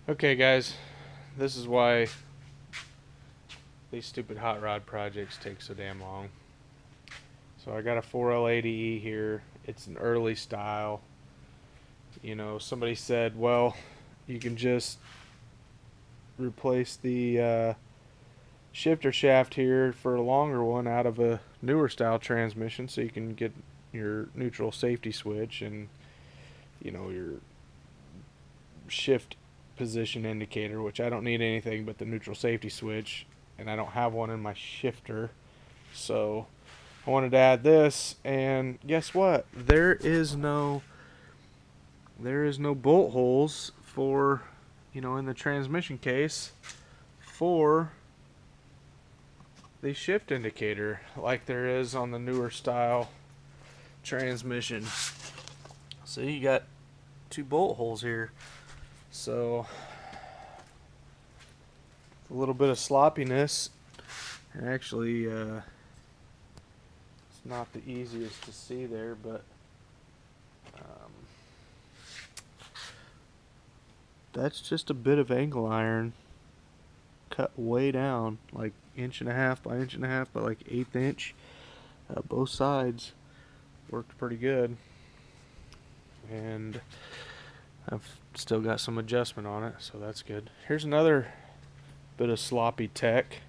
Okay, guys, this is why these stupid hot rod projects take so damn long. So I got a 4L80E here. It's an early style. Somebody said, well, you can just replace the shifter shaft here for a longer one out of a newer style transmission so you can get your neutral safety switch and, your shift position indicator, which I don't need anything but the neutral safety switch, and I don't have one in my shifter. So I wanted to add this, and guess what? There is no bolt holes for, in the transmission case for the shift indicator like there is on the newer style transmission. So you got two bolt holes here. So a little bit of sloppiness. And actually, it's not the easiest to see there, but that's just a bit of angle iron cut way down, like inch and a half by inch and a half by like 1/8 inch. Both sides worked pretty good, and I've still got some adjustment on it, so that's good. Here's another bit of sloppy tech.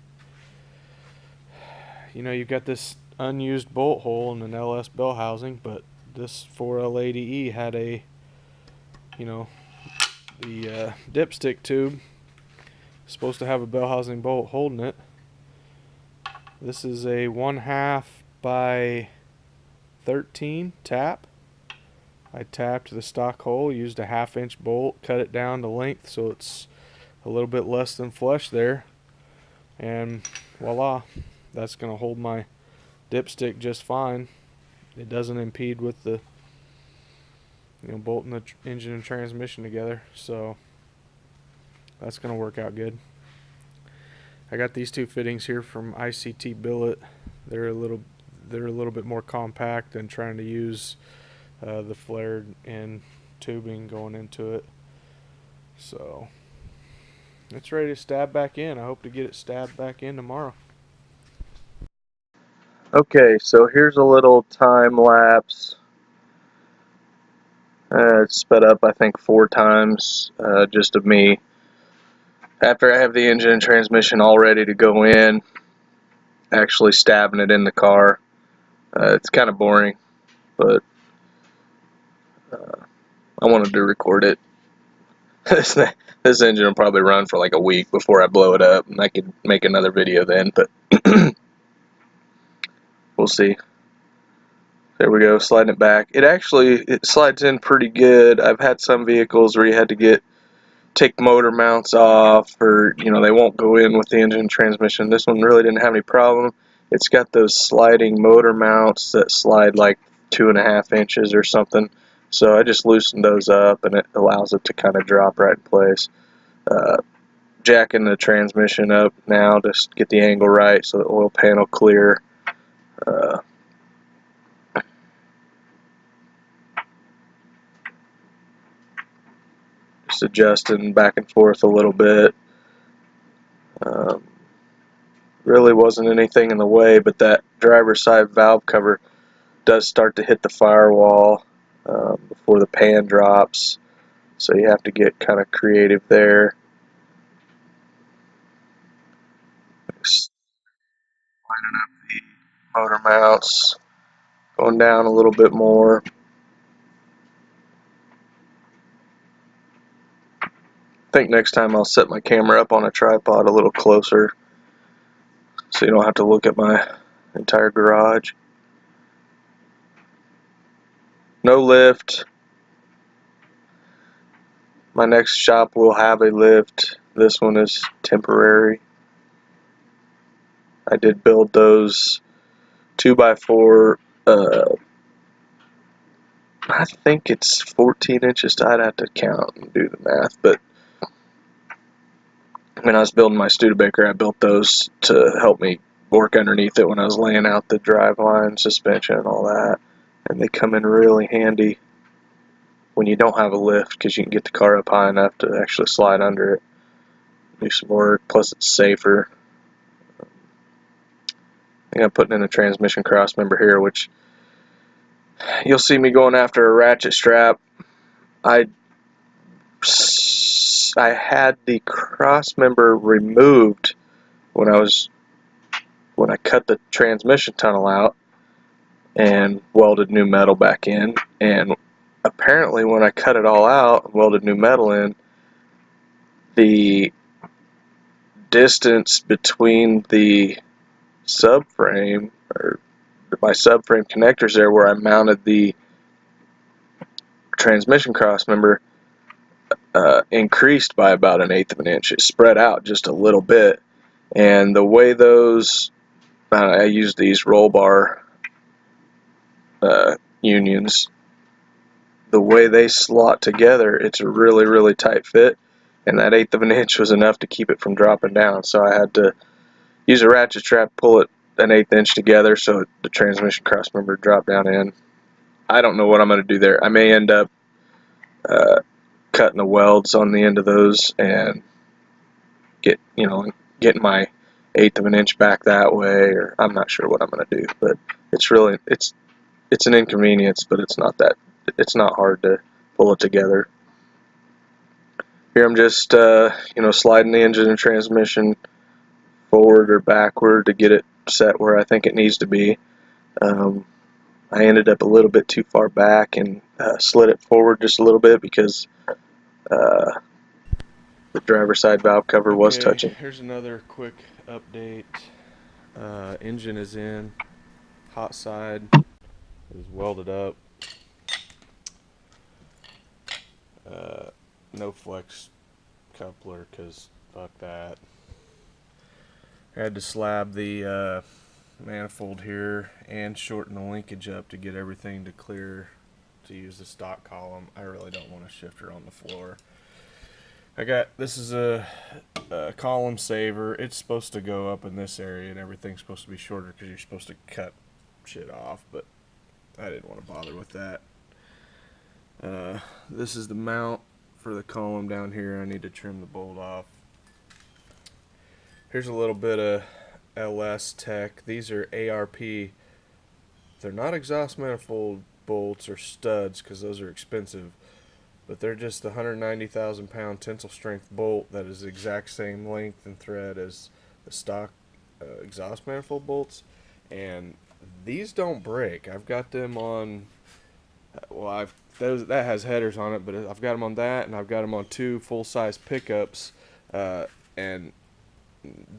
You've got this unused bolt hole in an LS bell housing, but this 4L80E had the dipstick tube supposed to have a bell housing bolt holding it. This is a 1/2 by 13 tap. I tapped the stock hole, used a 1/2 inch bolt, cut it down to length so it's a little bit less than flush there, and voila, that's going to hold my dipstick just fine. It doesn't impede with the bolting the engine and transmission together, so that's going to work out good. I got these two fittings here from ICT Billet. They're a little bit more compact than trying to use the flared end tubing going into it. So it's ready to stab back in. I hope to get it stabbed back in tomorrow. Okay, so here's a little time lapse. It's sped up, I think, 4 times, just of me. After I have the engine and transmission all ready to go in, actually stabbing it in the car. It's kind of boring, but I wanted to record it. This engine will probably run for like a week before I blow it up, and I could make another video then, but we'll see. There we go, sliding it back. It slides in pretty good. I've had some vehicles where you had to take motor mounts off, or they won't go in with the engine transmission. This one really didn't have any problem. It's got those sliding motor mounts that slide like 2.5 inches or something. So I just loosened those up, and it allows it to kind of drop right in place. Jacking the transmission up now to get the angle right so the oil panel clear. Just adjusting back and forth a little bit. Um, really wasn't anything in the way, but that driver's side valve cover does start to hit the firewall before the pan drops, so you have to get kind of creative there. Lining up the motor mounts, going down a little bit more. I think next time I'll set my camera up on a tripod a little closer so you don't have to look at my entire garage. No lift. My next shop will have a lift. This one is temporary. I did build those 2x4. I think it's 14 inches. I'd have to count and do the math, but when I was building my Studebaker, I built those to help me work underneath it when I was laying out the driveline, suspension, and all that. And they come in really handy. when you don't have a lift, because you can get the car up high enough to actually slide under it, do some work. Plus it's safer. I think I'm putting in a transmission cross member here, which you'll see me going after a ratchet strap. I had the cross member removed when I cut the transmission tunnel out and welded new metal back in, and apparently when I cut it all out and welded new metal in, the distance between the subframe, or my subframe connectors there where I mounted the transmission cross member, increased by about 1/8 of an inch. It spread out just a little bit, and the way those I use these roll bar unions, the way they slot together, it's a really tight fit, and that 1/8 of an inch was enough to keep it from dropping down. So I had to use a ratchet strap, pull it 1/8 inch together so the transmission cross member dropped down in. I don't know what I'm going to do there. I may end up cutting the welds on the end of those and getting my 1/8 of an inch back that way, or I'm not sure what I'm going to do. But it's an inconvenience, but it's not hard to pull it together. Here I'm just sliding the engine and transmission forward or backward to get it set where I think it needs to be. I ended up a little bit too far back and slid it forward just a little bit because the driver's side valve cover was touching. Here's another quick update. Engine is in. Hot side is welded up. No flex coupler because fuck that. I had to slab the manifold here and shorten the linkage up to get everything to clear to use the stock column. I really don't want a shifter on the floor. This is a column saver. It's supposed to go up in this area and everything's supposed to be shorter because you're supposed to cut shit off, but I didn't want to bother with that. This is the mount for the column down here. I need to trim the bolt off. Here's a little bit of LS tech. These are ARP. They're not exhaust manifold bolts or studs because those are expensive, but they're just the 190,000 pound tensile strength bolt that is the exact same length and thread as the stock exhaust manifold bolts, and these don't break. I've got them on, that has headers on it, but I've got them on that, and I've got them on 2 full-size pickups, and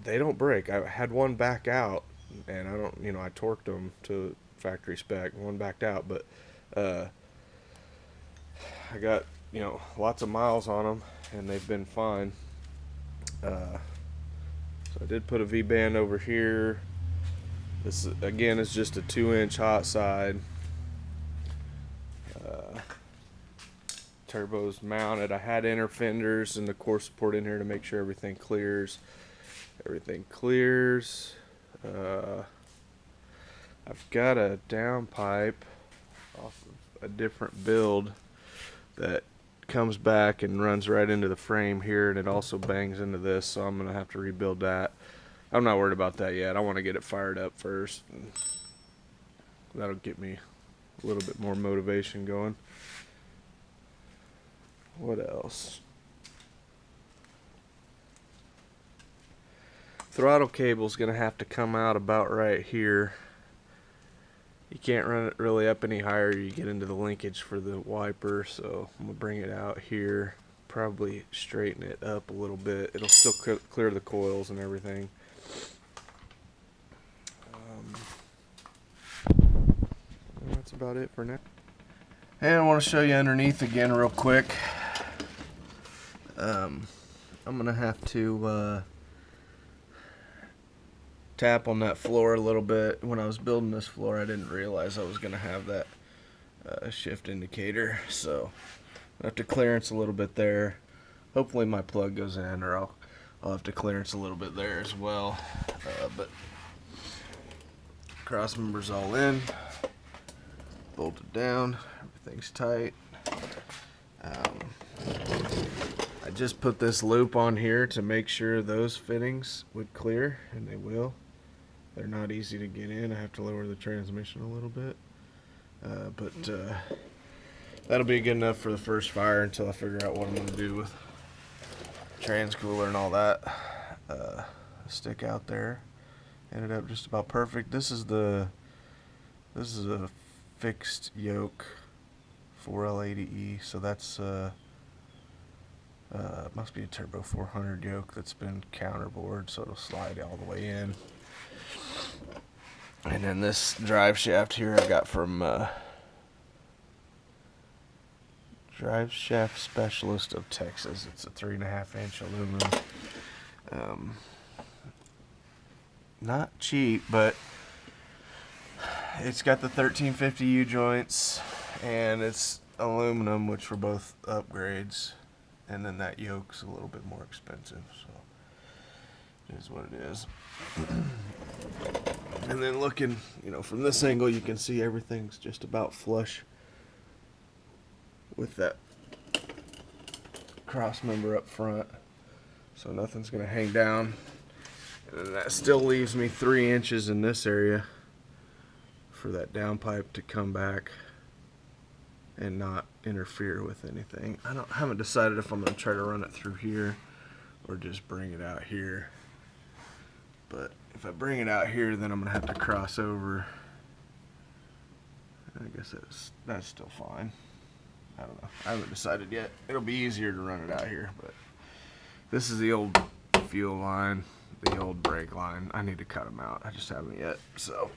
they don't break. I had one back out, and I torqued them to factory spec, and one backed out, but I got lots of miles on them, and they've been fine. So I did put a V-band over here. This again is just a 2-inch hot side. Turbo's mounted. I had inner fenders and the core support in here to make sure everything clears. Everything clears. I've got a downpipe off of a different build that comes back and runs right into the frame here, and it also bangs into this, so I'm gonna have to rebuild that. I'm not worried about that yet. I want to get it fired up first, and that'll get me a little bit more motivation going. What else? Throttle cable's gonna have to come out about right here. You can't run it really up any higher, you get into the linkage for the wiper, so I'm gonna bring it out here, probably straighten it up a little bit. It'll still clear the coils and everything. That's about it for now. And I want to show you underneath again real quick. I'm gonna have to tap on that floor a little bit. When I was building this floor, I didn't realize I was gonna have that shift indicator, so I have to clearance a little bit there. Hopefully my plug goes in, or I'll have to clearance a little bit there as well. But cross members all in, bolted down, everything's tight. I just put this loop on here to make sure those fittings would clear, and they will. They're not easy to get in. I have to lower the transmission a little bit. But that'll be good enough for the first fire until I figure out what I'm going to do with transcooler and all that. Stick out there. Ended up just about perfect. This is a fixed yoke 4L80E, so that's must be a turbo 400 yoke that's been counterbored, so it'll slide all the way in. And then this drive shaft here I got from Drive Shaft Specialist of Texas. It's a 3.5-inch aluminum. Not cheap, but it's got the 1350 U joints, and it's aluminum, which were both upgrades. And then that yoke's a little bit more expensive, so it is what it is. And then looking, from this angle, you can see everything's just about flush with that cross member up front, so nothing's gonna hang down. And then that still leaves me 3 inches in this area for that downpipe to come back and not interfere with anything. I haven't decided if I'm going to try to run it through here or just bring it out here. But if I bring it out here, then I'm going to have to cross over. I guess that's still fine. I don't know. I haven't decided yet. It'll be easier to run it out here, but this is the old fuel line, the old brake line. I need to cut them out. I just haven't yet. So